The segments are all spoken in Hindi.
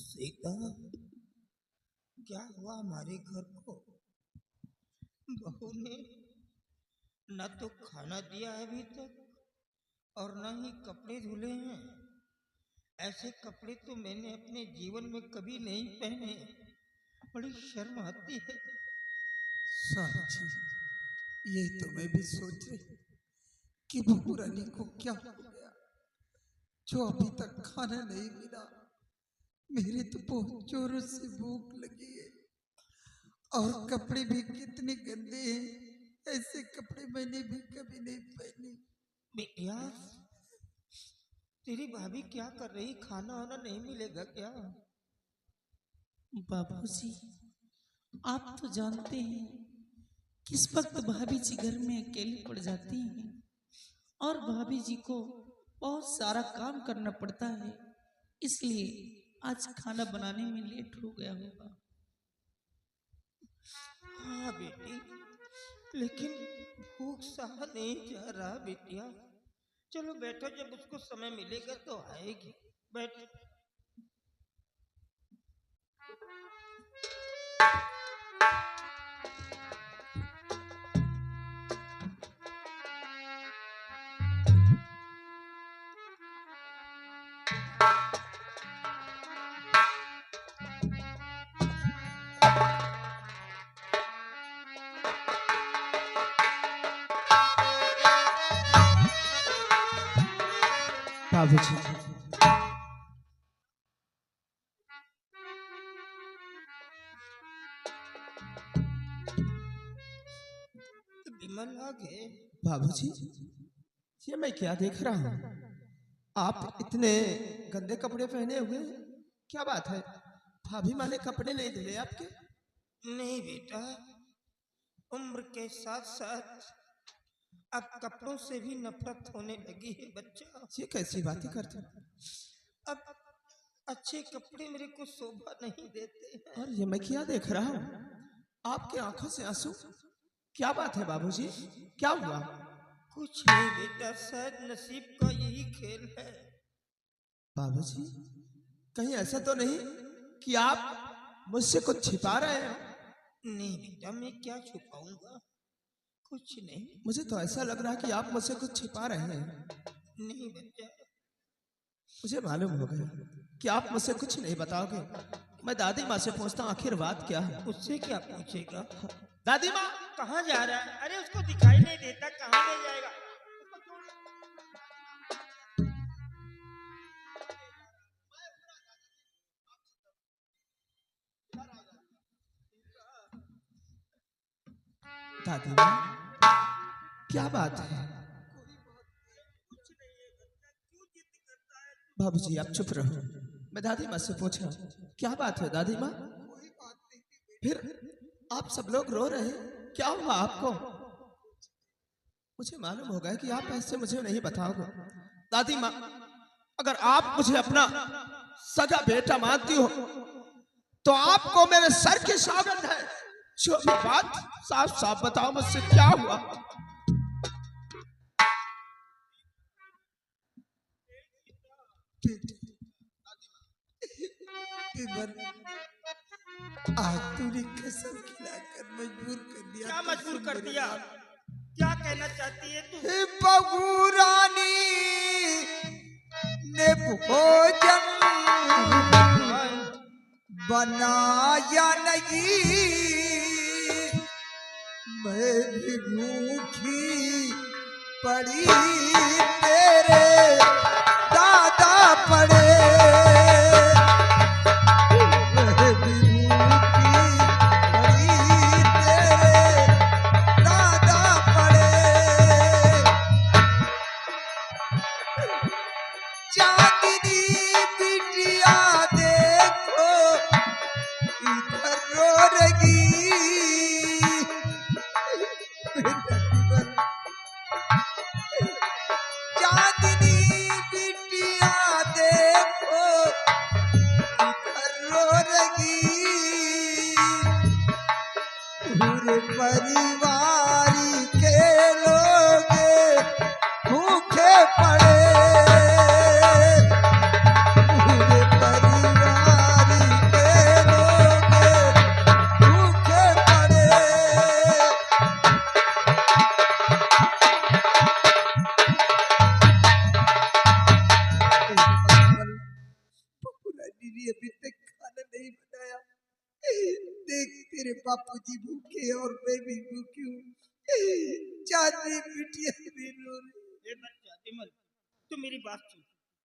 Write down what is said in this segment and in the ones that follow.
सीता, क्या हुआ हमारे घर को? बहू ने न तो खाना दिया है अभी तक और न ही कपड़े धुले हैं। ऐसे कपड़े तो मैंने अपने जीवन में कभी नहीं पहने। बड़ी शर्म आती है। साहब जी, यही तो मैं भी सोच रही कि बहू रानी को क्या हो गया जो अभी तक खाना नहीं मिला। मेरे तो बहुत जोरों से भूख लगी है और कपड़े भी कितने गंदे हैं। ऐसे कपड़े मैंने भी कभी नहीं पहने। बिटिया, तेरी भाभी क्या कर रही? खाना वाना नहीं मिलेगा क्या? बाबूजी, आप तो जानते हैं किस वक्त भाभी जी घर में अकेली पड़ जाती हैं और भाभी जी को बहुत सारा काम करना पड़ता है, इसलिए आज खाना बनाने में लेट हो गया होगा। हाँ बेटी, लेकिन भूख सहा नहीं जा रहा बेटिया। चलो बैठो, जब उसको समय मिलेगा तो आएगी। बैठ। बाबूजी, विमल आ गए। बाबूजी, ये मैं क्या देख रहा हूँ? आप इतने गंदे कपड़े पहने हुए हैं, क्या बात है? भाभी माँ ने कपड़े नहीं धुले आपके? नहीं बेटा, उम्र के साथ साथ अब कपड़ों से भी नफरत होने लगी है बच्चा। ये कैसी बातें करते हो? अब अच्छे कपड़े मेरे को शोभा नहीं देते हैं। और ये मैं क्या देख रहा हूँ? आपके आंखों से आंसू? क्या बात है बाबूजी, क्या हुआ? कुछ नहीं बेटा, शायद नसीब का यही खेल है। बाबूजी, कहीं ऐसा तो नहीं कि आप मुझसे कुछ छिपा रहे हैं? नहीं बेटा, मैं क्या छुपाऊंगा, कुछ नहीं। मुझे तो ऐसा लग रहा है कि आप मुझसे कुछ छिपा रहे हैं। नहीं बच्चा, मुझे मालूम हो गया कि आप मुझसे कुछ नहीं बताओगे। मैं दादी माँ से पूछता हूँ आखिर बात क्या है। उससे क्या पूछेगा? दादी माँ, कहाँ जा रहा है? अरे उसको दिखाई नहीं देता, कहाँ ले जाएगा? दादी माँ, क्या बात है? बाबूजी आप चुप रहो, मैं दादी माँ से पूछा क्या बात है। दादी माँ, फिर आप सब लोग रो रहे हैं, क्या हुआ आपको? मुझे मालूम होगा कि आप ऐसे मुझे नहीं बताओगे। दादी माँ, अगर आप मुझे अपना सगा बेटा मानती हो तो आपको मेरे सर की सौगंध है, जो भी बात साफ साफ बताओ, मुझसे क्या हुआ? आज तूने कसम खिलाकर मजबूर कर दिया। क्या मजबूर कर दिया? क्या कहना चाहती है तू? बहू रानी ने भोजन बनाया नहीं, मैं भी भूखी पड़ी, तेरे दादा पड़े। मैं भी भूखी पड़ी, तेरे दादा पड़े। चांदनी बिटिया देखो इधर रो रही, चांदनी बिटिया देखो रो रही, पूरे परिवार के लोग भूखे पड़े, पूरे परिवार के लोग भूखे पड़े। दीदी अभी तक खाना नहीं बनाया, देख तेरे बापूजी भूखे और मैं भी भूखी हूँ, चांदनी बिटिया भी रो रही। बच्चा विमल, तू मेरी बात सुन,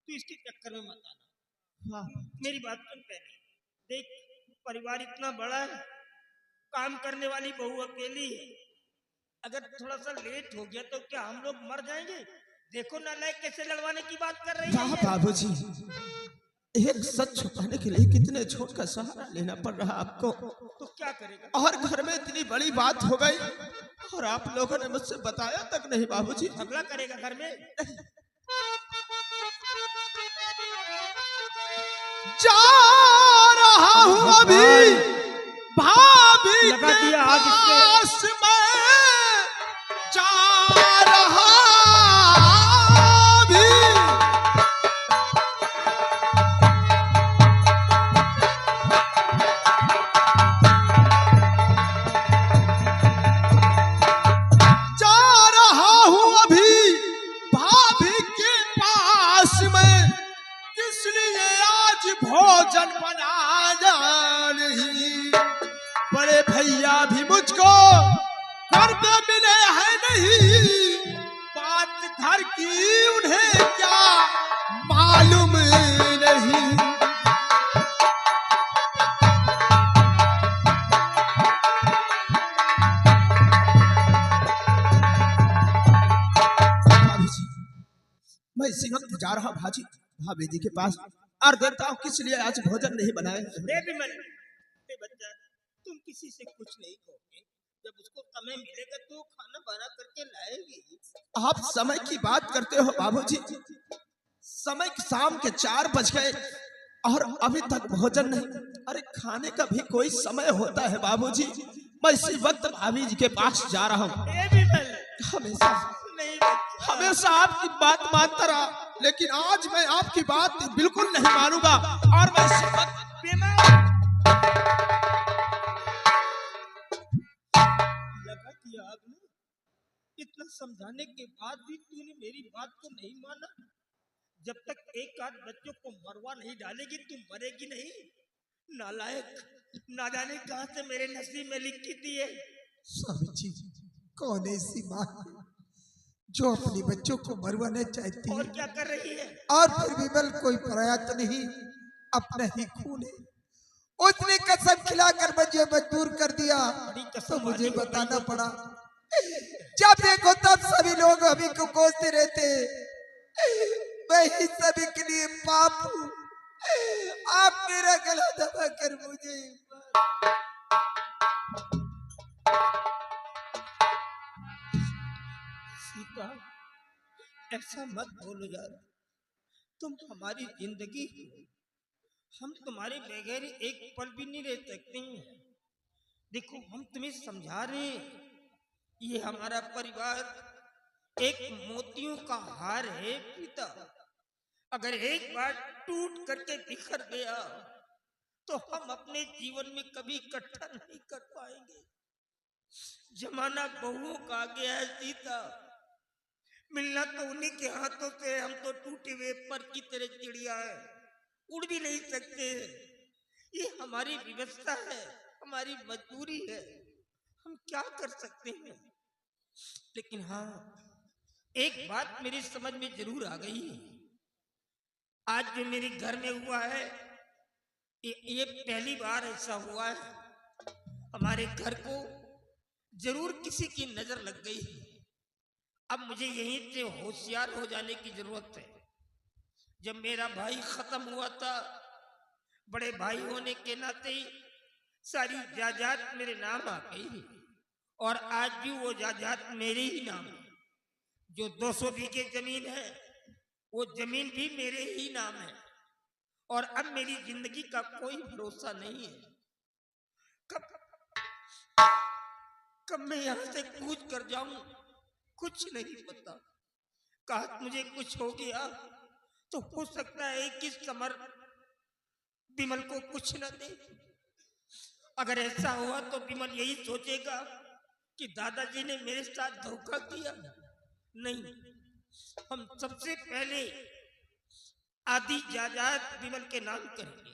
तू इसके चक्कर में मत आना। हाँ मेरी बात सुन पहले, देख परिवार इतना बड़ा है, काम करने वाली बहू अकेली है, अगर थोड़ा सा लेट हो गया तो क्या हम लोग मर जाएंगे? देखो नालायक कैसे लड़वाने की बात कर रही है। बाबूजी, एक सच छुपाने के लिए कितने झूठ का सहारा लेना पड़ रहा आपको। तो क्या करेगा? और घर में इतनी बड़ी बात हो गई और आप लोगों ने मुझसे बताया तक नहीं। बाबूजी झगड़ा करेगा घर में? जा रहा हूँ अभी भाभी लगा के दिया आग पास मैं, जा रहा भी। जा रहा हूँ अभी भाभी के पास मैं, किस लिए आज भोजन बनाया नहीं। बड़े भैया भी मुझको घर पे मिले हैं नहीं, बात घर की उन्हें क्या मालूम नहीं। मैं इसी वक्त जा रहा भाजी भाभी जी के पास और देखता हूँ किस लिए आज भोजन नहीं बनाए। बच्चा तुम किसी से कुछ नहीं कहोगे, जब उसको समय मिलेगा तो खाना बना करके लाएगी। आप समय की बात करते हो बाबूजी, समय शाम के 4 बज गए और अभी तक भोजन नहीं। अरे खाने का भी कोई समय होता है बाबूजी। मैं इसी वक्त भाभी जी के पास जा रहा हूँ। हमेशा हमेशा आपकी बात मानता रहा, लेकिन आज मैं आपकी बात बिल्कुल नहीं मानूंगा। और मैं इसी वक्त लगा कि आग में इतना समझाने के बाद भी तूने मेरी बात को नहीं माना। जब तक एक आध बच्चों को मरवा नहीं डालेगी तुम मरेगी नहीं। नालायक, ना जाने कहां से मेरे नसीब में लिखी थी है। स्वामी जी, कौन ऐसी माँ जो अपने बच्चों को मरवाना चाहती है? और क्या कर रही है? और फिर विमल कोई पराया तो नहीं, अपना ही खून है। उसने कसम खिलाकर मुझे मजबूर कर दिया तो मुझे बताना पड़ा। जब देखो तब सभी लोग अभी को कोसते रहते, मैं ही सभी के लिए पाप हूँ। आप मेरा गला दबा कर मुझे सीता, ऐसा मत बोलो यार, तुम हमारी जिंदगी हो, हम तुम्हारे बगैर एक पल भी नहीं रह सकते हैं। देखो हम तुम्हें समझा रहे हैं, ये हमारा परिवार एक मोतियों का हार है पिता। अगर एक बार टूट करके बिखर गया तो हम अपने जीवन में कभी इकट्ठा नहीं कर पाएंगे। जमाना बहुओं का आ गया है सीता, मिलना तो उन्हीं के हाथों से। हम तो टूटे हुए पर की तरह चिड़िया है, उड़ भी नहीं सकते। ये हमारी व्यवस्था है, हमारी मजबूरी है, हम क्या कर सकते हैं। लेकिन हाँ, एक बात मेरी समझ में जरूर आ गई है। आज जो मेरे घर में हुआ है ये पहली बार ऐसा हुआ है। हमारे घर को जरूर किसी की नजर लग गई है। अब मुझे यहीं से होशियार हो जाने की जरूरत है। जब मेरा भाई खत्म हुआ था, बड़े भाई होने के नाते सारी जायदाद मेरे नाम आ गई और आज भी वो जायदाद मेरे ही नाम है। जो 200 बीघे जमीन है वो जमीन भी मेरे ही नाम है और अब मेरी जिंदगी का कोई भरोसा नहीं है। कब कब मैं यहाँ से कूच कर जाऊं कुछ नहीं पता। कहा मुझे कुछ हो गया तो हो सकता है कि समर विमल को कुछ न दे। अगर ऐसा हुआ तो विमल यही सोचेगा कि दादाजी ने मेरे साथ धोखा किया। नहीं, हम सबसे पहले आधी जायदाद विमल के नाम करेंगे।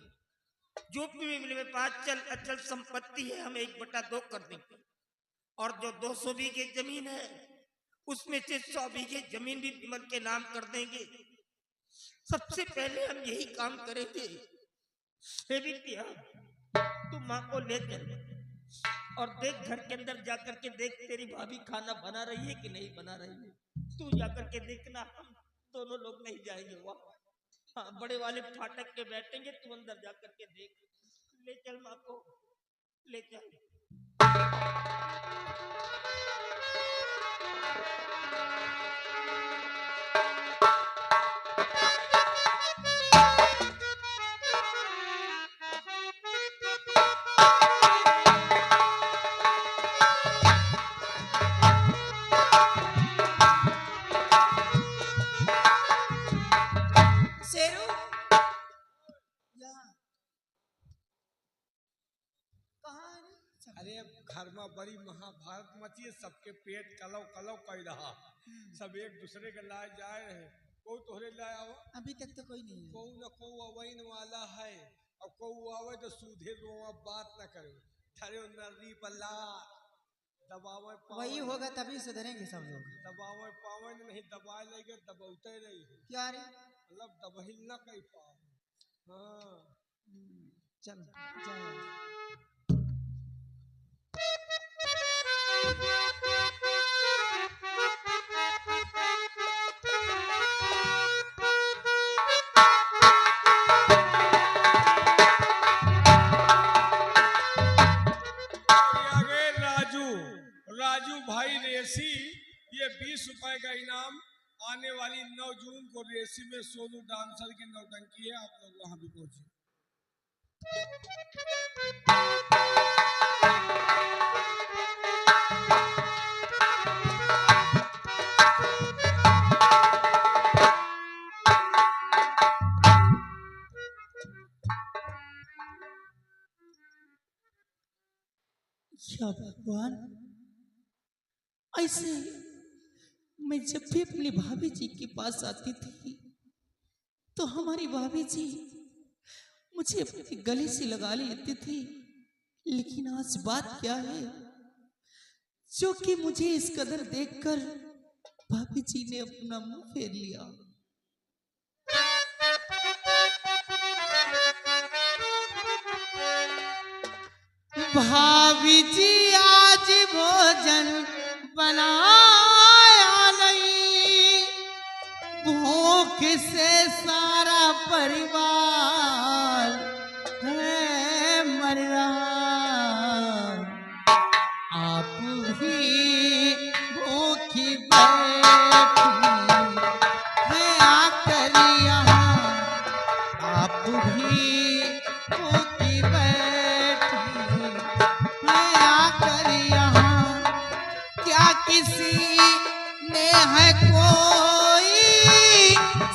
जो भी विमल में पास चल अचल संपत्ति है हम 1/2 कर देंगे और जो 200 बीघे जमीन है उसमें से 100 बीघे जमीन भी विमल के नाम कर देंगे। सबसे पहले हम यही काम करेंगे। हे विद्या, तू माँ को ले चल और देख घर के अंदर जाकर के देख तेरी भाभी खाना बना रही है कि नहीं बना रही है। तू जाकर के देखना, हम दोनों लोग नहीं जाएंगे वहाँ। हाँ, बड़े वाले फाटक के बैठेंगे, तू अंदर जाकर के देख। ले चल माँ को, ले चल। शेरू, अरे घर में बड़ी महाभारत मची है, सबके पेट कलव कलव कर रहा। सब एक दूसरे के लाए जाए रहे। कोई तोहरे लाए आओ, अभी तक तो कोई नहीं है। कोई न कोई अवैन वाला है और कोई आवे तो सूधे रोआ बात न करे। ठरे नरी पल्ला दबावे वही होगा तभी सुधरेंगे सब लोग। दबावे पावे नहीं, दबाए लेंगे दबाते रही क्या रे? मतलब दबहिल न कही पाओ। हाँ चल जाओ। राजू भाई रेसी, ये 20 रुपए का इनाम। आने वाली 9 जून को रेसी में सोनू डांसर की नौटंकी है, आप लोग वहां भी पहुंचे। या भगवान, ऐसे मैं जब भी अपनी भाभी जी के पास आती थी तो हमारी भाभी जी मुझे अपने गले से लगा लेती थी। लेकिन आज बात क्या है जो कि मुझे इस कदर देखकर भाभी जी ने अपना मुंह फेर लिया। भाभी जी आज भोजन बनाया नहीं, भूख से सारा परिवार है मर रहा। आप ही भूखी बैठी है आकर यहाँ, आप भी भूखी बैठी है आकर यहाँ। क्या किसी ने है कोई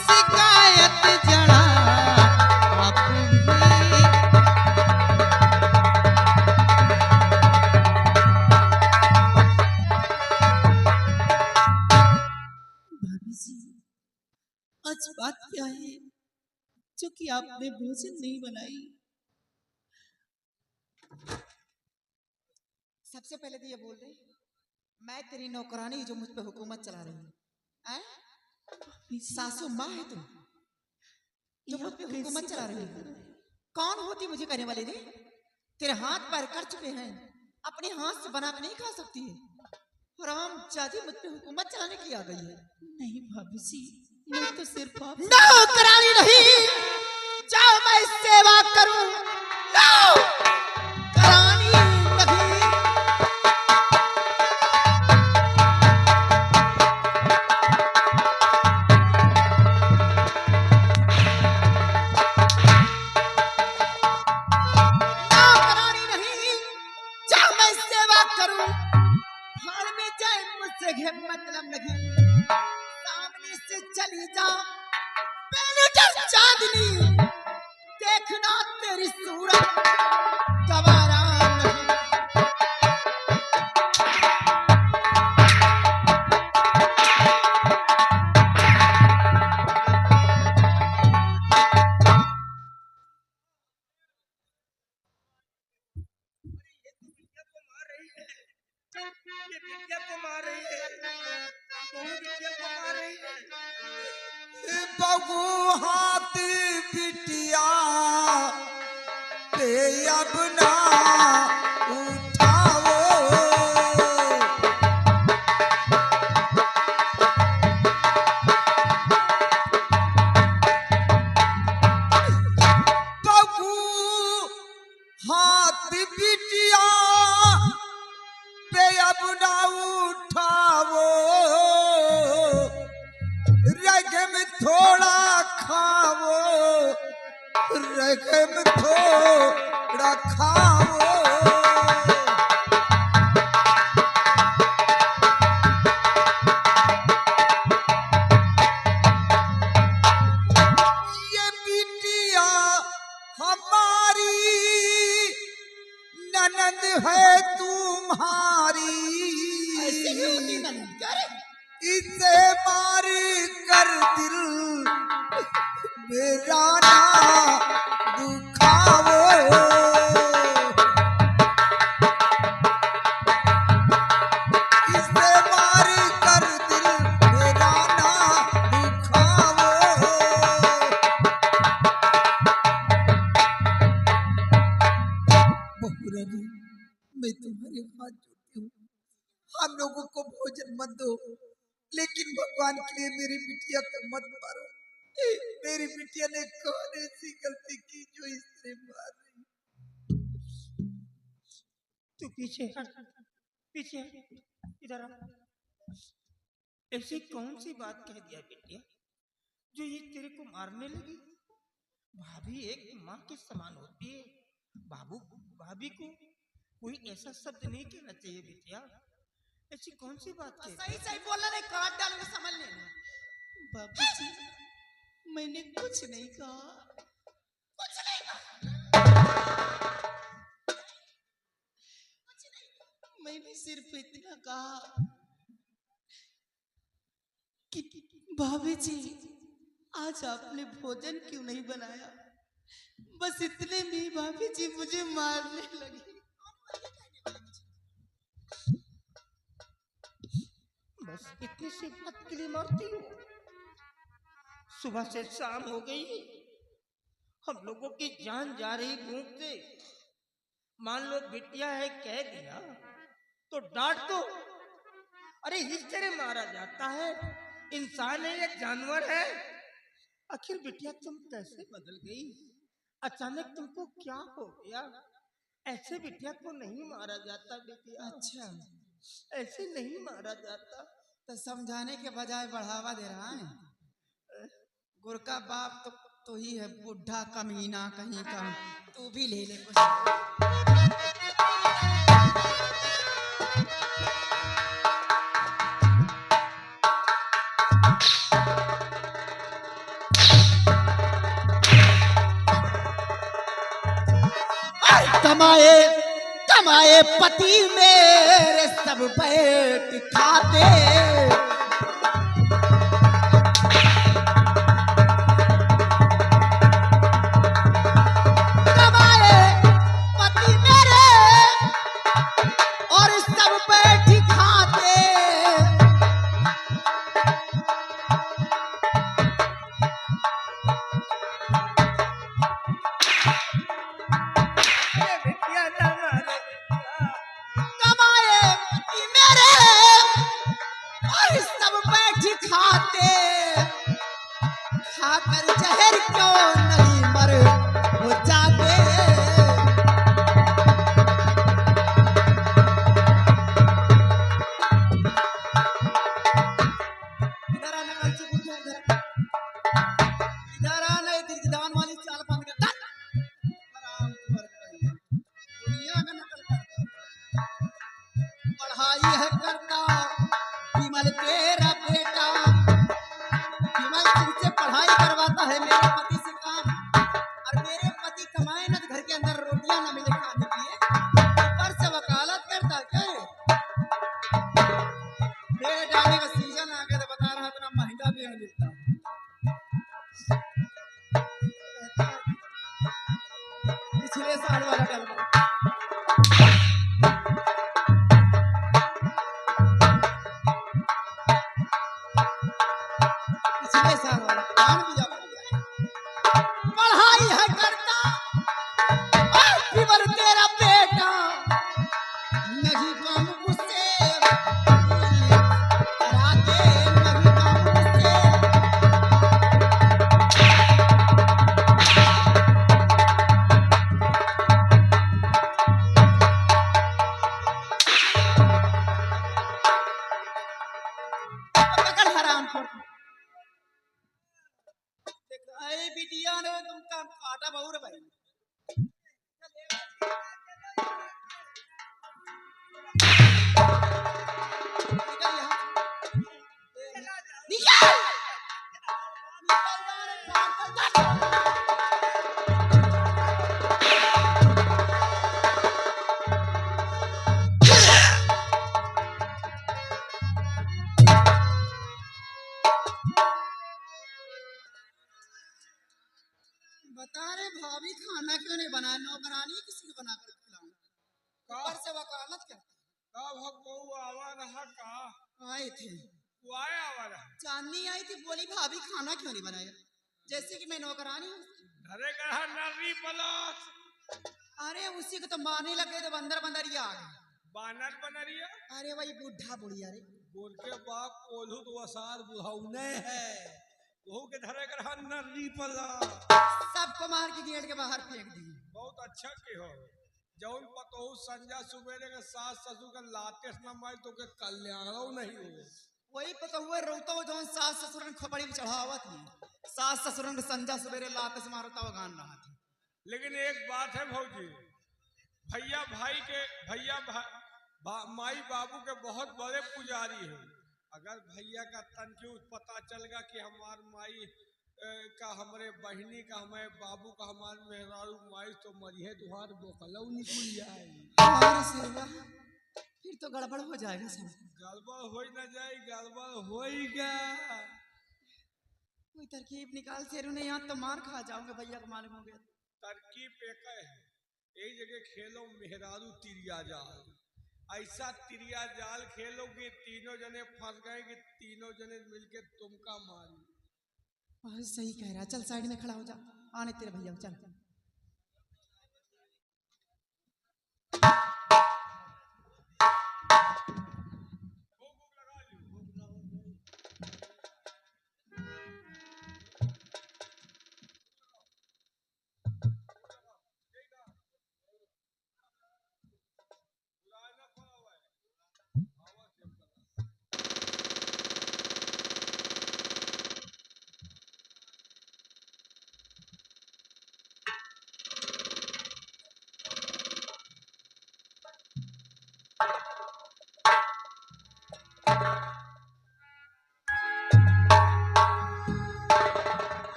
शिकायत जड़ा, आप भी भाभी जी, आज बात क्या है जो कि आपने भोजन नहीं बनाई? सबसे पहले तो ये बोल रही, मैं तेरी नौकरानी जो मुझ पे हुकूमत चला रही है, सासू माँ है तुम जो मुझ पे हुकूमत चला रही है। कौन होती मुझे करने वाली रे? तेरे हाथ पैर कर चुके हैं, अपने हाथ से बना के नहीं खा सकती है। राम जाति मुझ पे हुकूमत चलाने की आ गई है। नहीं भाभी जी, मैं तो सिर्फ आप नौकरानी नहीं, जाओ मैं सेवा करूं। नौकरानी नहीं। चली जा बेनजर चांदनी, देखना तेरी सूरत गवारा नहीं। ये बिटिया को मार रही है, बहू बिटिया को मार रही है। बहू हाथ बिटिया पे अब ना उठाओ, बहू हाथ बिटिया पे अब ना उठाओ, रग में थोड़ा खाओ, रग में थोड़ा खाओ। ये बिटिया हमारी ननद है तुम्हारी, इसे मार कर दिल मेरा ना दुखाओ, इसे मार कर दिल मेरा ना दुखाओ। बहुरानी, मैं तुम्हारे हाथ जोड़ती हूँ, हम लोगों को भोजन मत दो, लेकिन भगवान के लिए मेरी बिटिया को मत मारो। मेरी बिटिया ने कौन ऐसी गलती की जो इस तरह मार रही? तू पीछे हट, पीछे हट, इधर आ। ऐसी कौन सी बात कह दिया बिटिया जो ये तेरे को मारने लगी? भाभी एक माँ के समान होती है, बाबू भाभी को कोई ऐसा शब्द नहीं कहना चाहिए बिटिया। ऐसी कौन सी बात कह सही सही बोलना, नहीं काट डालूंगा, समझ लेना। बाबूजी, मैंने कुछ नहीं कहा। कुछ नहीं कहा। मैंने सिर्फ इतना कहा कि भाभी जी, आज आपने भोजन क्यों नहीं बनाया? बस इतने में ही भाभी जी मुझे मारने लगी। बस इतनी सी बात के लिए मारती हो? सुबह से शाम हो गई, हम लोगों की जान जा रही भूख से। मान लो बिटिया है कह दिया तो डांट दो। अरे इस तरह मारा जाता है? इंसान है या जानवर है? आखिर बिटिया तुम कैसे बदल गई? अचानक तुमको क्या हो गया? ऐसे बिटिया को नहीं मारा जाता बिटिया। अच्छा, ऐसे नहीं मारा जाता। तो समझाने के बजाय बढ़ावा दे रहा है। गुर का बाप तो ही है बुढ़ा कमीना कहीं का। तू भी ले ले कुछ। कमाए कमाए पति मेरे सब पेट खाते, कमाए पति मेरे और सब पेट खाते। बिटिया ना मारे। कमाए पति मेरे और सब बैठ खाते, खाकर जहर क्यों नहीं मर हो जाते। इधर आना कल से पूछो, इधर आना, इधर दान वाली चाल बंद कर। आराम से वर्क करिए। दुनिया का नकल करता, पढ़ाई है करता विमल तेरा बेटा, विमल मिलता हूँ। पिछले साल वाला गलबा पिछले साल वाला कान भी अब हो गया। पढ़ाई है करता और केवल तेरा बेटा नहीं काम उससे कराते नहीं काम उससे। पकड़ हराम खोर। देखा है बिटिया ने तुम काम काटा बहु रे भाई। निकल यहाँ। निकल! निकल जा रे चार चल जा। बता रे भाभी खाना क्यों नहीं बनाया? नौकरानी किसी को बना कर खिलाऊं? ऊपर से वकालत करती। कब को आवा रहा का आए थे वो आया आवा रहा चांदनी आई थी, बोली भाभी खाना क्यों नहीं बनाया? जैसे कि मैं नौकरानी हूँ। घरे कहा नर्री पलस अरे उसी को तो मारने लगे तो बंदर बंदरिया आ गए। बानर बनरिया अरे वही बुढ़ा बुढ़िया रे। बोल के बाप कोल्हू तो असार बुढ़ाउने है वहू के धरे कहा नर्री पलस सबको मार के गेट के बाहर फेंक दी। बहुत अच्छा के हो जौन पतोहू संजा सुबेरे के सास ससुर का लातेस न माई तो के कल्याणो नहीं हो। वही पता हुआ रोता जो सास ससुर ने खोपड़ी में चढ़ावा थी। सास ससुर ने संजा सुबेरे लात से मारता हुआ गान रहा था। लेकिन एक बात है भौजी भैया भाई के माई बाबू के बहुत बड़े पुजारी है। अगर भैया का तनकी पता चल गया कि हमार माई का हमारे बहनी का हमारे बाबू का हमारे मेहरारू माई तो मरिए तुहार बोकलौ निकल जाए। फिर तो गड़बड़ हो जाएगा सब। गड़बड़ हो न जाए गड़बड़ होएगा। कोई तरकीब निकाल शेरू ने, यहाँ तो मार खा जाऊंगा भैया को मालूम हो गया। तरकीब एक है एक जगह खेलो मेहरारू तिरिया जाल। ऐसा तिरिया जाल खेलोगे तीनों जने फंस गए कि तीनों जने मिलके तुमका मारी। सही कह रहा है। चल साइड में खड़ा हो जा। आने तेरे भैया चल।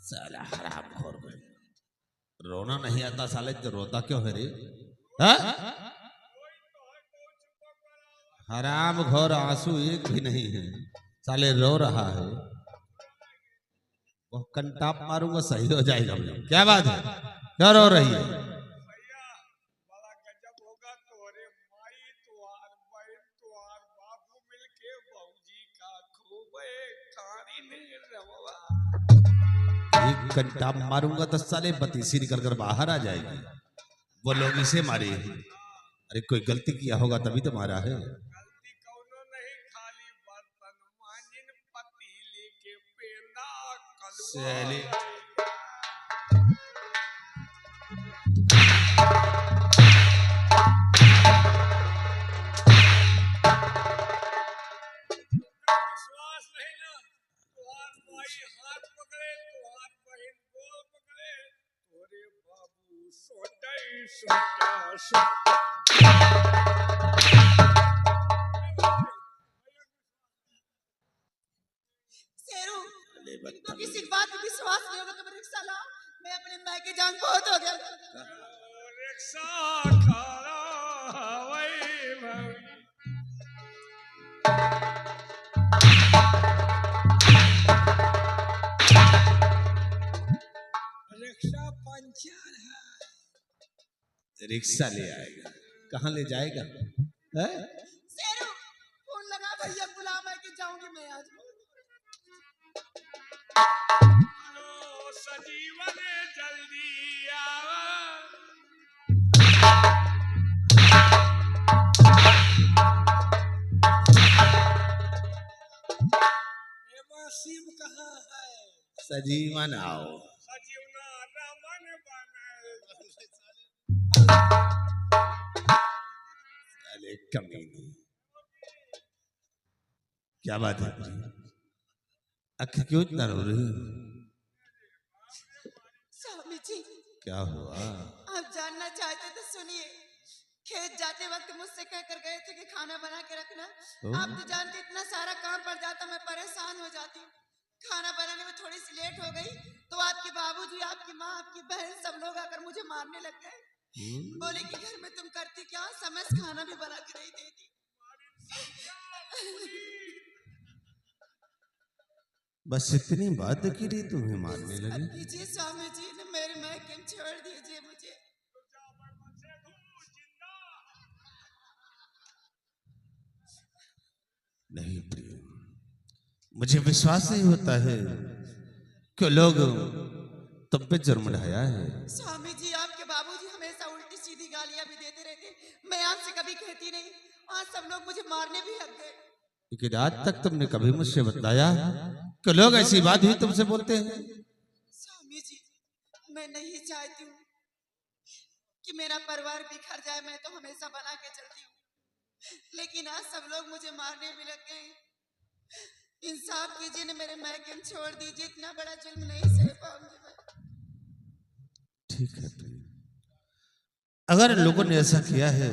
साला हराम खोर गए। रोना नहीं आता साले तो रोता क्यों है रे? हाँ? हराम घोर आंसू एक भी नहीं है साले रो रहा है। वो कंटाप मारूंगा सही हो जाएगा। क्या बात है क्या रो रही है? भैया बड़ा गजब होगा तोरे माई तुहार बहन तुहार बाबू मिलके बहूजी का खूब कहानी नहीं रवा। एक कंटाप मारूंगा तो साले बतीसी निकल कर बाहर आ जाएगी। वो लोग इसे मारे। अरे कोई गलती किया होगा तभी तो मारा है। गलती कौनो नहीं खाली बर्तन मांजिन पतीली के पेंदा साले विश्वास नहीं ना तुहार माई हाथ पकड़े तुहार बहन गोल पकड़े तोरे बाबू सोटे सोटा सोटा। तो किसी की बात पे विश्वास नहीं होगा तो मैं रिक्शा लाओ, मैं अपने मायके जाऊं, बहुत हो गया। रिक्शा खड़ा वही भौजी। रिक्शा पंचर है। रिक्शा ले आएगा, कहाँ ले जाएगा? है? शेरू फोन लगा भैया, बुला, मैं कि जाऊंगी मैं आज। हेलो सजीवन जल्दी आवा। एमा शिव कहाँ है? सजीवन आओ। सजीवना रमन बने। अरे कमीनी, क्या बात है? आखिर क्यों इतना रो रही हो? स्वामी जी, क्या हुआ? आप जानना चाहते तो सुनिए। खेत जाते वक्त मुझसे कह कर गए थे कि खाना बना के रखना। आप तो जानते इतना सारा काम पड़ जाता, मैं परेशान हो जाती हूँ। खाना बनाने में थोड़ी सी लेट हो गई तो आपके बाबूजी, आपकी माँ, आपकी बहन सब लोग आकर मुझे मारने लग गए। बोले कि घर में तुम करती क्या, समय से खाना भी बना के नहीं देती। बस इतनी बात के लिए तुम्हें मारने लगे? कीजिए स्वामी जी, ने मेरे मायके में छोड़ दीजिए मुझे। नहीं प्रिय, मुझे विश्वास नहीं होता है कि लोग तुम पे जुर्म ढाया है। स्वामी जी, आपके बाबूजी हमेशा उल्टी सीधी गालियां भी देते रहते, मैं आपसे कभी कहती नहीं। आज सब लोग मुझे मारने भी लग गए। लेकिन आज तक तुमने कभी मुझसे बताया कि लोग ऐसी बात ही तुमसे बोलते हैं? स्वामी जी, मैं नहीं चाहती हूँ कि मेरा परिवार बिखर जाए, मैं तो हमेशा बना के चलती हूँ, लेकिन आज सब लोग मुझे मारने भी लग गए। इंसाफ कीजिए, ने मेरे मायके में छोड़ दीजिए, इतना बड़ा जुल्म नहीं सह पाऊंगी मैं। ठीक है प्रिय, अगर लोगों ने ऐसा किया है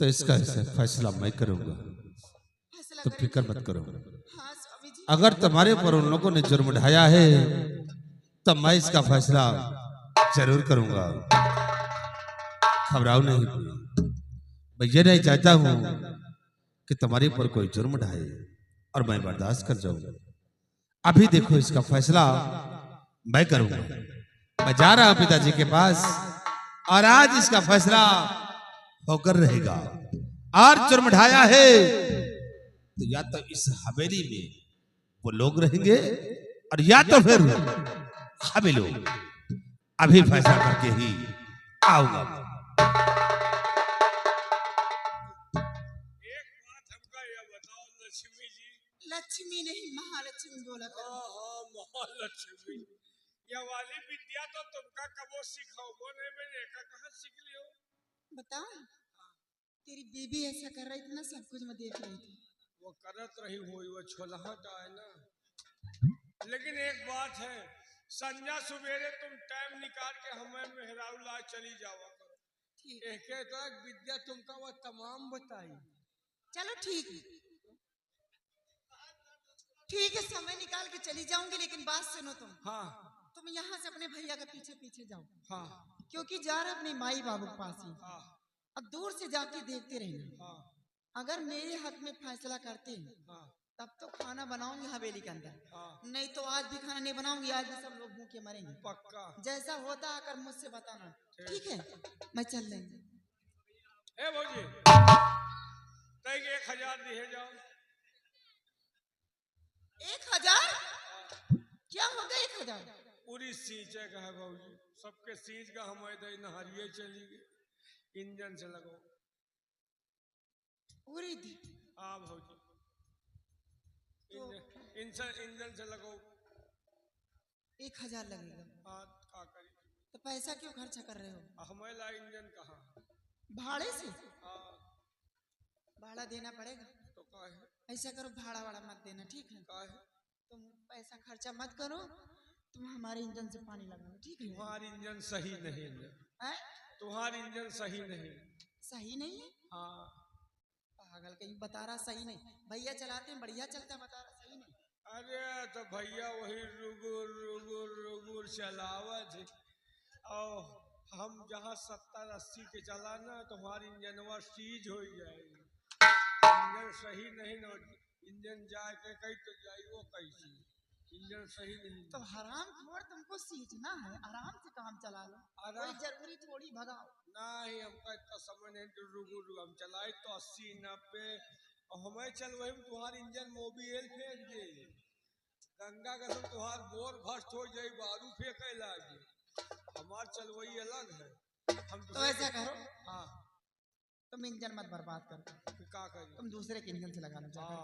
तो इसका फैसला मैं करूंगा, फैसला तो करें। फिक्र मत करो। हाँ स्वामी जी। अगर तुम्हारे ऊपर उन लोगों ने जुर्म ढाया है तो मैं इसका फैसला जरूर करूंगा। घबराओ नहीं, मैं ये नहीं चाहता हूं कि तुम्हारे ऊपर कोई जुर्म ढाए और मैं बर्दाश्त कर जाऊंगा। अभी देखो, इसका फैसला मैं करूंगा। मैं जा रहा हूं पिताजी के पास और आज इसका फैसला होकर रहेगा। और जुर्म ढाया है तो या तो इस हवेली में वो लोग रहेंगे और या तो फिर हम लोग। अभी फैसला करके ही आऊंगा। एक बात हमका यह बताओ लक्ष्मी जी। लक्ष्मी नहीं, महालक्ष्मी बोला करो। हाँ महालक्ष्मी, यह वाली विद्या तो तुमका कबो सिखाओ नहीं, मैंने कहाँ सीख लियो? बता, तेरी बीबी ऐसा कर रही थी ना, सब कुछ मैं देख रही थी। वो करत रही हुई, वो छोलहट है ना। लेकिन एक बात है, संजा सवेरे तुम टाइम निकाल के हमें मेहराऊ ला चली जावा करो। ठीक, एक तक विद्या तुमका वो तमाम बताई। चलो ठीक है, ठीक है, समय निकाल के चली जाऊंगी, लेकिन बात सुनो तुम। हाँ तुम यहाँ से अपने भैया के पीछे पीछे जाओ, हाँ क्योंकि जा रहा अपने माई बाबू के पास ही। हाँ अब दूर से जाके देखते रहना, हाँ अगर मेरे हक में फैसला करते हैं हाँ तब तो खाना बनाऊंगी हवेली के अंदर, हाँ, नहीं तो आज भी खाना नहीं बनाऊंगी, आज भी सब लोग भूखे मरेंगे। पक्का। जैसा होता आकर मुझसे बताना, ठीक है? मैं चल रही। ए भौजी, तय 1000 दिए जाओ। 1000? क्या होगा 1000? पूरी सींचे का है भौजी, सबके सींच का हम नहरिए चली गए, इंजन से लगो। पूरी दी हाँ भौजी, इंजन से लगो। 1000 लगेगा? हाँ का करी, तो पैसा क्यों खर्चा कर रहे हो? हमें ला इंजन कहाँ? भाड़े से? हाँ भाड़ा देना पड़ेगा। तो का है? ऐसा करो, भाड़ा वाड़ा मत देना, ठीक है? का है? तुम पैसा खर्चा मत करो, तुम हमारे इंजन से पानी लगाओ, ठीक है? तुम्हारी इंजन सही नहीं है, हैं? तुम्हारी इंजन सही नहीं। सही नहीं है? हाँ पागल कहीं, बता रहा सही नहीं। भैया चलाते हैं, बढ़िया चलता, बता रहा सही नहीं। अरे तो भैया वही रुगुर रुगुर रुगुर चलावत है। और हम जहाँ 70-80 के चलाना तो हमारी इंजनवा सीज हो जाएगी। इंजन सही नहीं ना, इंजन जाए के कहीं तो जाइयो कैसी, इंजन सही नहीं। तो हराम खोर तुमको सीखना है, आराम से काम चला लो, कोई जरूरी थोड़ी भगाओ। नहीं हमका इतना समय नहीं, तो रुगुर हम चलाए तो 80-90 और हमें चल वही तुम्हारी इंजन मोबिल फेंक दे, गंगा का सब तुम्हार बोर भस्ट हो जाए, बारू फेंके लागे, हमार चल वही अलग है। हम तो ऐसा करो, हाँ तुम इंजन मत बर्बाद करो, क्या करें, तुम दूसरे के इंजन से लगा लो। हाँ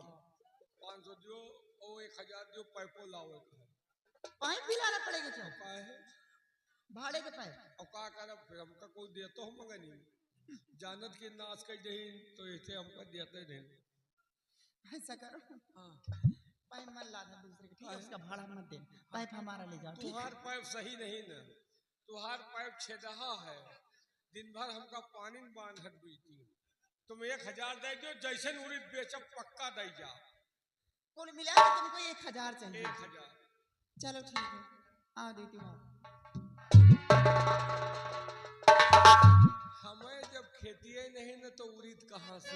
500 दो और 1000 दो, पैपो लाओ, पाइप भी लाना पड़ेगा क्या? का है भाड़े के पाइप। और क्या करब, फिर हमका कोई देतो हम मगर नहीं, जानत के नाश कर दही तो ऐसे हमका देते नहीं। ऐसा करो, हाँ पाइप मत लाना दूसरे के, ठीक है? उसका भाड़ा मत देना, पाइप हमारा ले जाओ, ठीक है? तुहार पाइप सही नहीं ना, तुहार पाइप छेदहा है, दिन भर हमका पानी में बांधत बीती, तुम 1000 दे दो, जैसे उड़ीद बेचब पक्का दे जा। कुल मिला के तुमको 1000 चाहिए? 1000। चलो ठीक है, हाँ देती हूँ। हमें जब खेती ही नहीं ना तो उड़ीद कहाँ से?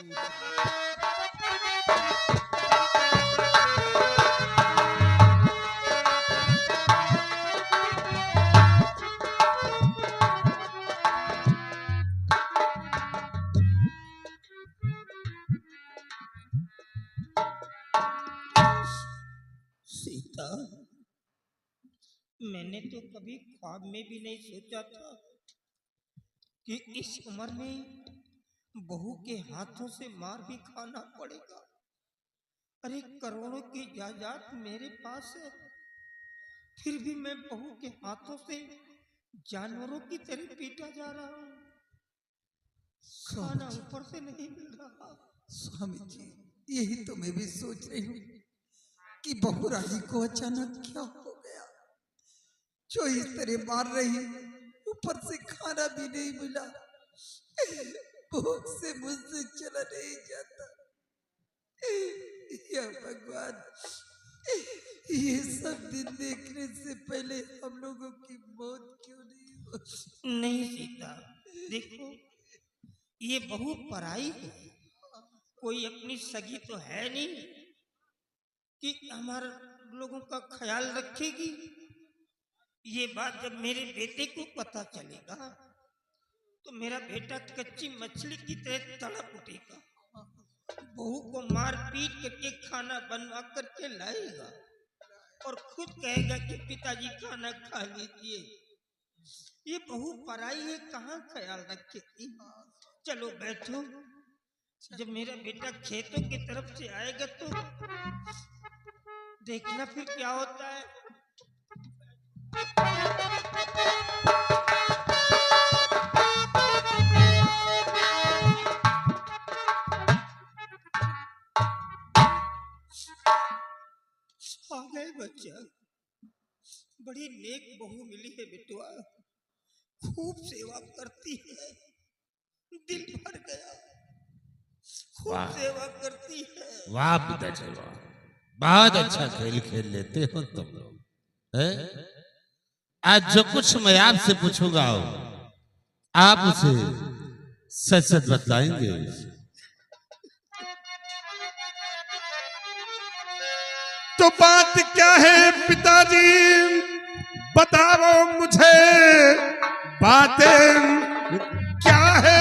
सीता, मैंने तो कभी ख्वाब में भी नहीं सोचा था कि इस उम्र में बहू के हाथों से मार भी खाना पड़ेगा। अरे करोड़ों की जायदाद मेरे पास है, फिर भी मैं बहू के हाथों से जानवरों की तरह पीटा जा रहा हूँ, खाना ऊपर से नहीं मिल रहा। स्वामी जी, यही तो मैं भी सोच रही हूँ कि बहू रानी को अचानक क्या हो गया, जो इस तरह मार रही, ऊपर से खाना भी नहीं मिला, भूख से मुझसे चला नहीं जाता। या भगवान, ये सब दिन देखने से पहले हम लोगों की मौत क्यों नहीं हो? नहीं सीता, देखो ये बहू पराई है, कोई अपनी सगी तो है नहीं कि हमारे लोगों का ख्याल रखेगी। ये बात जब मेरे बेटे को पता चलेगा तो मेरा बेटा कच्ची मछली की तरह तड़प उठेगा, बहू को मार पीट करके खाना बनवा करके लाएगा और खुद कहेगा कि पिताजी खाना खा लीजिए। ये बहू पराई है, कहाँ ख्याल रखेगी। चलो बैठो, जब मेरा बेटा खेतों की तरफ से आएगा तो देखना फिर क्या होता है। आ गए बच्चा, बड़ी नेक बहू मिली है बेटुआ, खूब सेवा करती है, दिल भर गया, खूब सेवा करती है। वाह पिताजी वाह, बहुत अच्छा खेल खेल लेते हो तुम लोग, हैं? आज जो कुछ मैं आपसे पूछूंगा आप उसे सच सच बतलाएंगे। तो बात क्या है पिताजी, बताओ मुझे, बातें क्या है?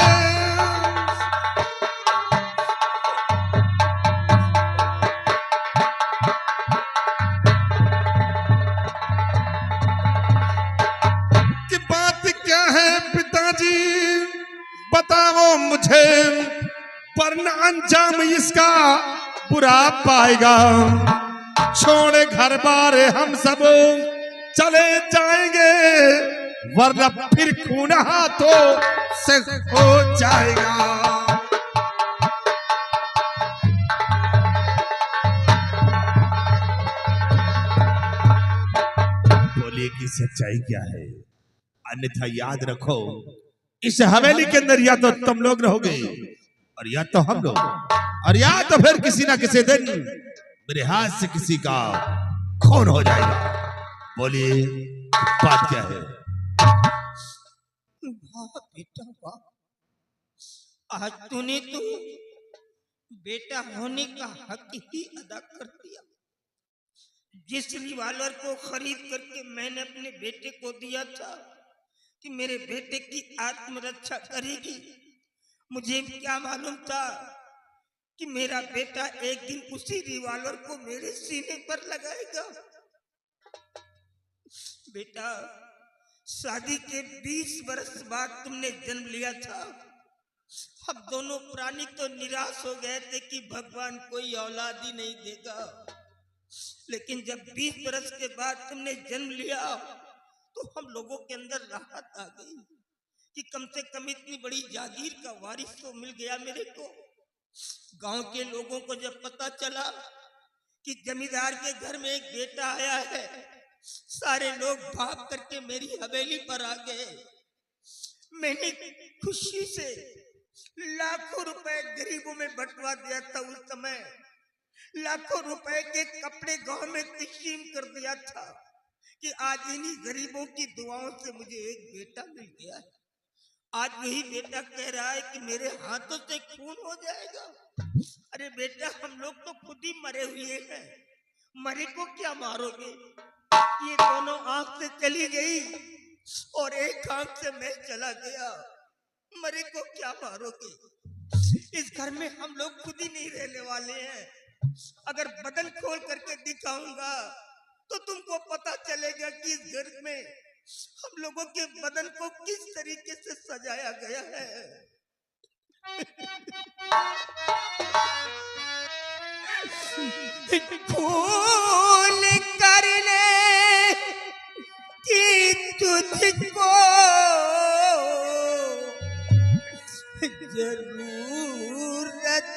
कि बात क्या है पिताजी, बताओ मुझे, वरना अंजाम इसका बुरा पाएगा। छोड़े घर बार हम सब चले जाएंगे, वरना फिर खून हाथों से हो जाएगा। बोलिए कि सच्चाई क्या है, अन्यथा याद रखो इस हवेली के अंदर या तो तुम लोग रहोगे और या तो हम लोग, और या तो फिर किसी ना किसी दिन मेरे हाथ से किसी का खून हो जाएगा। बोलिए बात क्या है? वाह बेटा वाह, आज तूने तो बेटा होने का हक ही अदा कर दिया। जिस रिवाल्वर को खरीद करके मैंने अपने बेटे को दिया था कि मेरे बेटे की आत्मरक्षा करेगी, मुझे क्या मालूम था कि मेरा बेटा एक दिन उसी रिवाल्वर को मेरे सीने पर लगाएगा। बेटा, शादी के 20 वर्ष बाद तुमने जन्म लिया था। हम दोनों प्राणी तो निराश हो गए थे कि भगवान कोई औलाद ही नहीं देगा, लेकिन जब 20 वर्ष के बाद तुमने जन्म लिया तो हम लोगों के अंदर राहत आ गई कि कम से कम इतनी बड़ी जागीर का वारिस तो मिल गया मेरे को। गांव के लोगों को जब पता चला कि जमींदार के घर में एक बेटा आया है, सारे लोग भाग करके मेरी हवेली पर आ गए। मैंने खुशी से लाखों रुपए गरीबों में बंटवा दिया था। उस समय लाखों रुपए के कपड़े गांव में तकसीम कर दिया था कि आज इन्हीं गरीबों की दुआओं से मुझे एक बेटा मिल गया है। आज वही बेटा कह रहा है कि मेरे हाथों से खून हो जाएगा। अरे बेटा, हम लोग तो खुद ही मरे हुए हैं, मरे को क्या मारोगे? ये दोनों आंख से चली गई और एक आंख से मैं चला गया, मरे को क्या मारोगे? इस घर में हम लोग खुद ही नहीं रहने वाले हैं। अगर बदन खोल करके दिखाऊंगा तो तुमको पता चलेगा कि इस घर में हम लोगों के बदन को किस तरीके से सजाया गया है। फूल करने की तुझको जरूरत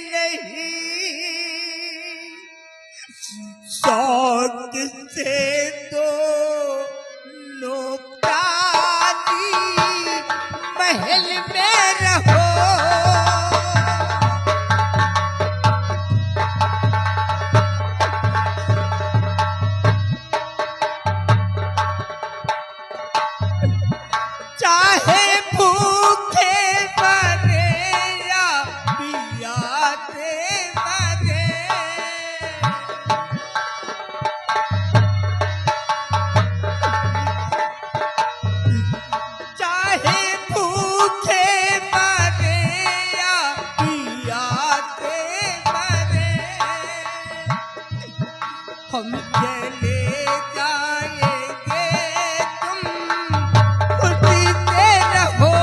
नहीं, शौक से तो नौकरानी महल में रहो। चाहे भूखे मरे या प्यासे मरे, चाहे भूखे मरे या प्यासे मरे, हम चले जाएंगे, तुम खुशी से रहो।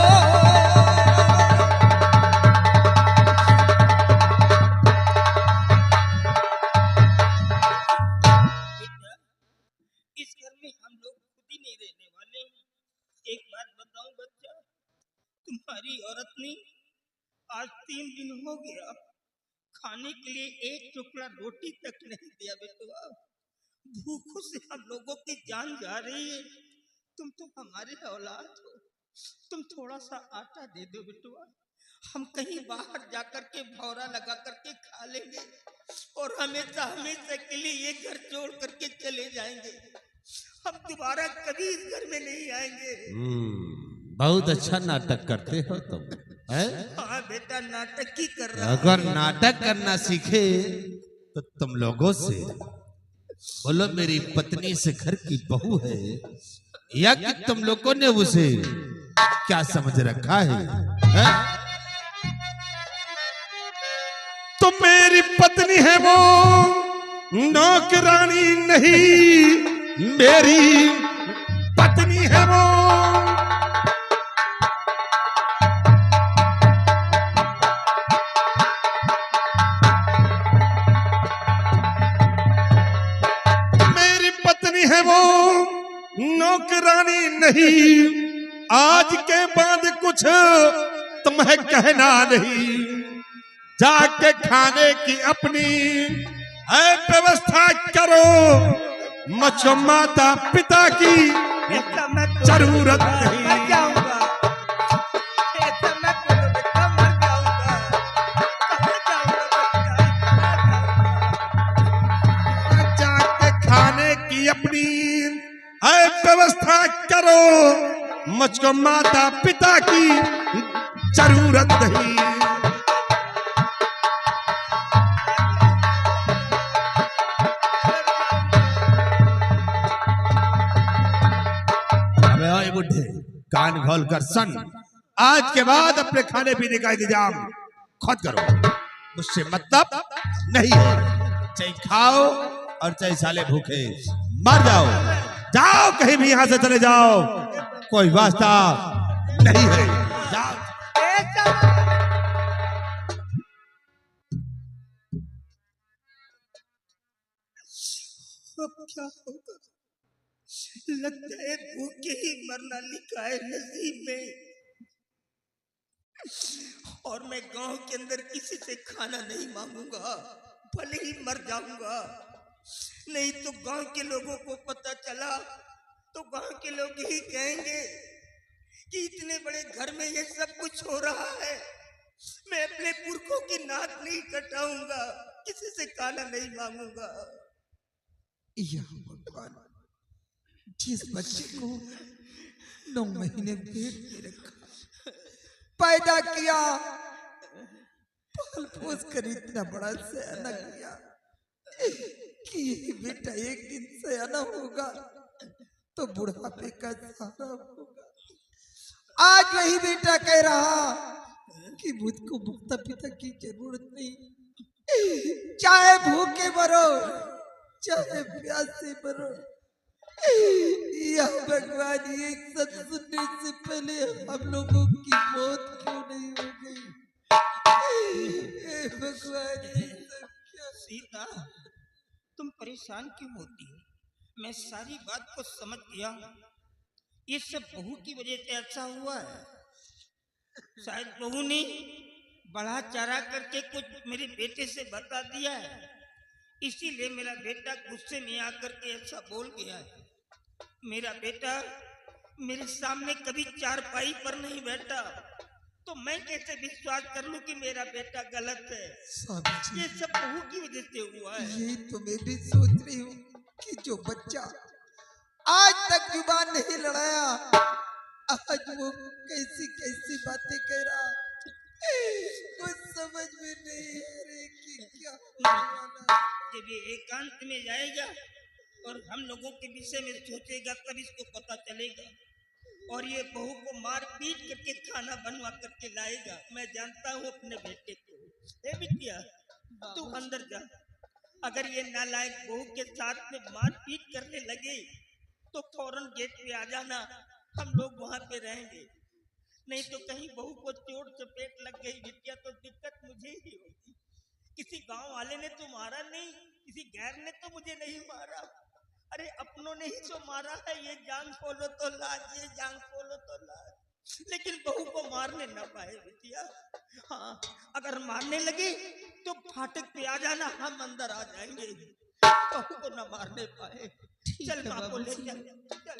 इस घर में हम लोग खुद ही नहीं रहने वाले। एक बात बताऊं बच्चा, तुम्हारी औरत ने आज 3 दिन हो गया खाने के लिए एक टुकड़ा रोटी तक नहीं दिया। बेटुआ, भूखों से हम लोगों की जान जा रही है। तुम तो हमारे औलाद हो, तुम थोड़ा सा आटा दे दो बेटुआ, हम कहीं बाहर जाकर के भौरा लगा करके खा लेंगे और हमेशा हमेशा के लिए ये घर छोड़ करके चले जाएंगे। हम दोबारा कभी इस घर में नहीं आएंगे। बहुत अच्छा नाटक करते हो तुम, है? हाँ बेटा, नाटक ही कर रहा। अगर नाटक करना सीखे तो तुम लोगों से बोलो मेरी पत्नी से घर की बहू है, या कि तुम लोगों ने उसे क्या समझ रखा है? तो मेरी पत्नी है वो, नौकरानी नहीं, मेरी पत्नी है वो। मेरी पत्नी है वो, नौकरानी नहीं। आज के बाद कुछ तुम्हें कहना नहीं, जाके खाने की अपनी व्यवस्था करो। मुझको माता पिता की जरूरत नहीं। मर जाऊंगा, ऐसा मत बोलो बेटा, मर जाऊंगा, कहाँ जाऊंगा करो, मुझको माता पिता की जरूरत नहीं। अबे ओए बुढ़े, कान खोल कर सुन, आज के बाद अपने खाने पीने का इंतजाम खुद करो, मुझसे मतलब नहीं है। चाहे खाओ और चाहे साले भूखे मर जाओ, जाओ कहीं भी यहां से चले जाओ, कोई वास्ता नहीं है, जाओ। अब क्या होगा? लगता है भूखे ही मरना लिखा है नसीब में। और मैं गांव के अंदर किसी से खाना नहीं मांगूंगा, भले ही मर जाऊंगा। नहीं तो गांव के लोगों को पता चला तो गांव के लोग ही कहेंगे कि इतने बड़े घर में ये सब कुछ हो रहा है। मैं अपने पुरखों की नाक नहीं कटाऊंगा, किसी से खाना नहीं मांगूंगा। या भगवान, जिस बच्चे को 9 महीने पेट में रखा, पैदा किया, पाल पोस कर इतना बड़ा सयाना किया कि ये बेटा एक दिन सयाना होगा तो बुढ़ापे का सहारा होगा। आज वही बेटा कह रहा कि मुझको माता पिता की जरूरत नहीं, चाहे भूखे मरो चाहे प्यासे मरो। या भगवान, ये सब सुनने से पहले हम लोगों की मौत क्यों नहीं हो गई? भगवान, ये सब क्या? सीता, तुम परेशान क्यों होती हो? मैं सारी बात को समझ गया। ये सब बहू की वजह से ऐसा हुआ है। शायद बहू ने बढ़ा चढ़ा करके कुछ मेरे बेटे से बता दिया है, इसीलिए मेरा बेटा गुस्से में आकर के ऐसा बोल गया है। मेरा बेटा मेरे सामने कभी चारपाई पर नहीं बैठा, तो मैं कैसे विश्वास कर लूं कि मेरा बेटा गलत है? ये सब बहू की वजह से हुआ है। ये तो मैं भी सोच रही हूँ कि जो बच्चा आज तक जुबान नहीं लड़ाया, आज वो कैसी कैसी बातें कह रहा, कुछ समझ में नहीं आ रही कि क्या होने वाला। जब ये एकांत में जाएगा और हम लोगों के विषय में सोचेगा तब इसको पता चलेगा, और ये बहू को मार पीट करके खाना बनवा करके लाएगा। मैं जानता हूँ अपने बेटे को। ए बिटिया, तू अंदर जा। अगर ये नालायक बहू के साथ में मार पीट करने लगे तो फौरन गेट पे आ जाना, हम लोग वहां पे रहेंगे। नहीं तो कहीं बहू को चोट चपेट लग गई बिटिया तो दिक्कत मुझे ही होगी। किसी गांव वाले ने तो मारा नहीं, किसी गैर ने तो मुझे नहीं मारा, अरे अपनों ने ही तो मारा है। ये जान खोलो तो लाज, ये जान खोलो तो लाज। लेकिन बहू को मारने न पाए बिटिया। हाँ, अगर मारने लगे तो फाटक पे आ जाना, हम अंदर आ जाएंगे। बहू को न मारने पाए। चल माँ को ले चल, चल।